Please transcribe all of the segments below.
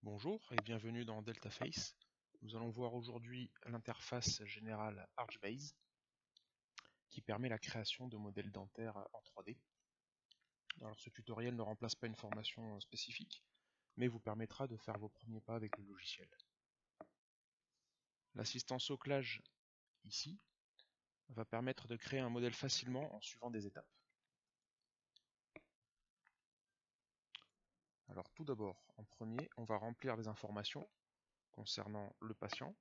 Bonjour et bienvenue dans DeltaFace. Nous allons voir aujourd'hui l'interface générale Archbase qui permet la création de modèles dentaires en 3D. Alors ce tutoriel ne remplace pas une formation spécifique, mais vous permettra de faire vos premiers pas avec le logiciel. L'assistant soclage ici va permettre de créer un modèle facilement en suivant des étapes. Alors tout d'abord, en premier, on va remplir les informations concernant le patient.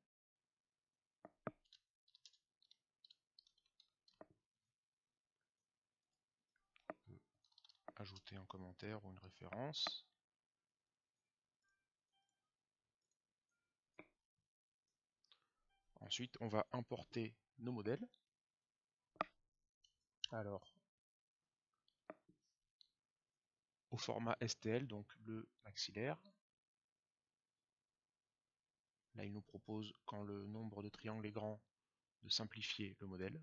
Ajouter un commentaire ou une référence. Ensuite, on va importer nos modèles. Alors, au format STL, donc le maxillaire. Là, il nous propose, quand le nombre de triangles est grand, de simplifier le modèle.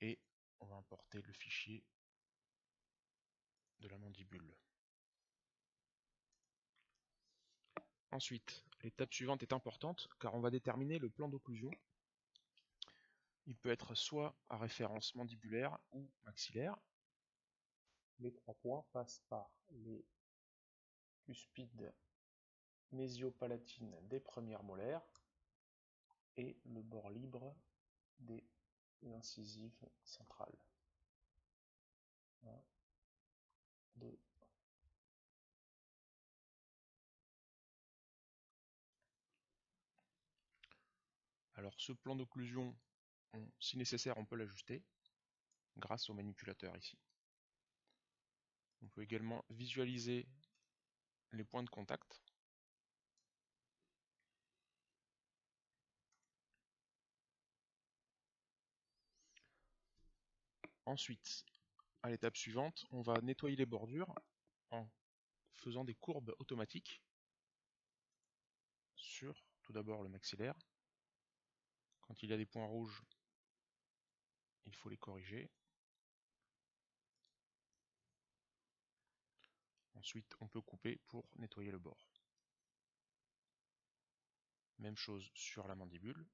Et on va importer le fichier de la mandibule. Ensuite, l'étape suivante est importante car on va déterminer le plan d'occlusion. Il peut être soit à référence mandibulaire ou maxillaire. Les 3 points passent par les cuspides mésio-palatines des premières molaires et le bord libre des incisives centrales. 1, 2. Alors ce plan d'occlusion, si nécessaire, on peut l'ajuster grâce au manipulateur ici. On peut également visualiser les points de contact. Ensuite, à l'étape suivante, on va nettoyer les bordures en faisant des courbes automatiques sur tout d'abord le maxillaire. Quand il y a des points rouges, il faut les corriger. Ensuite, on peut couper pour nettoyer le bord. Même chose sur la mandibule.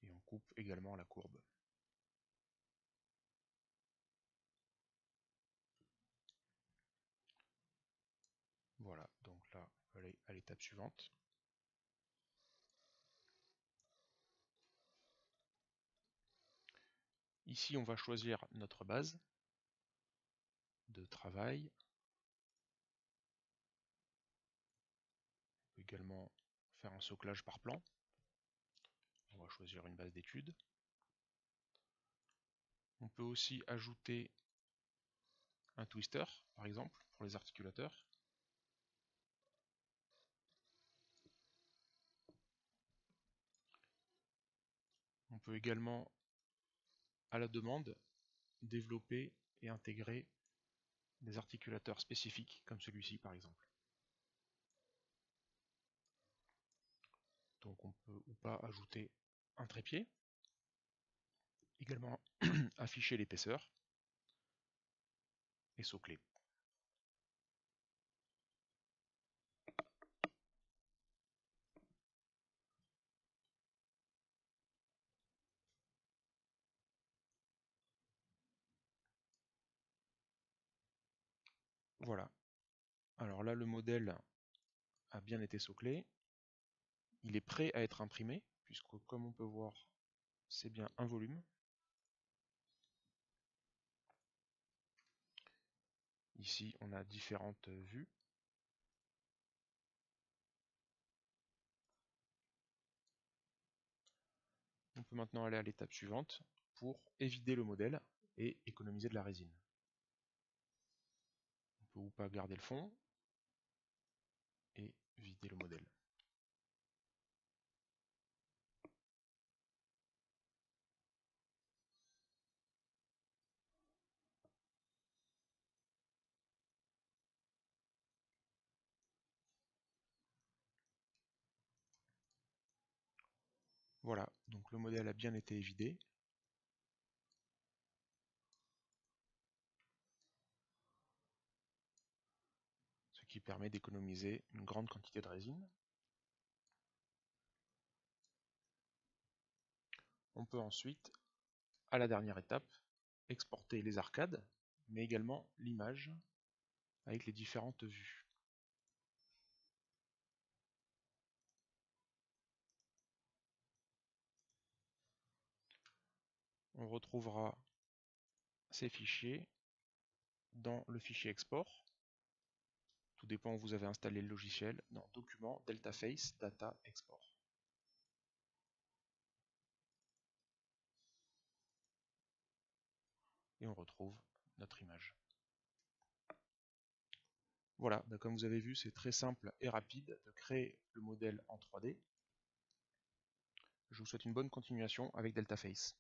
Et on coupe également la courbe. Voilà, donc là, on va aller à l'étape suivante. Ici, on va choisir notre base de travail. On peut également faire un soclage par plan. On va choisir une base d'études. On peut aussi ajouter un twister, par exemple, pour les articulateurs. On peut également, à la demande, développer et intégrer des articulateurs spécifiques, comme celui-ci par exemple. Donc on peut ou pas ajouter un trépied. Également afficher l'épaisseur et socler. Voilà. Alors là, le modèle a bien été soclé. Il est prêt à être imprimé, puisque comme on peut voir, c'est bien un volume. Ici, on a différentes vues. On peut maintenant aller à l'étape suivante pour évider le modèle et économiser de la résine. On peut ou pas garder le fond et vider le modèle. Voilà, donc le modèle a bien été évidé. qui permet d'économiser une grande quantité de résine. On peut ensuite, à la dernière étape, exporter les arcades, mais également l'image avec les différentes vues. On retrouvera ces fichiers dans le fichier export. Tout dépend où vous avez installé le logiciel, dans Documents, DeltaFace, Data, Export. Et on retrouve notre image. Voilà, comme vous avez vu, c'est très simple et rapide de créer le modèle en 3D. Je vous souhaite une bonne continuation avec DeltaFace.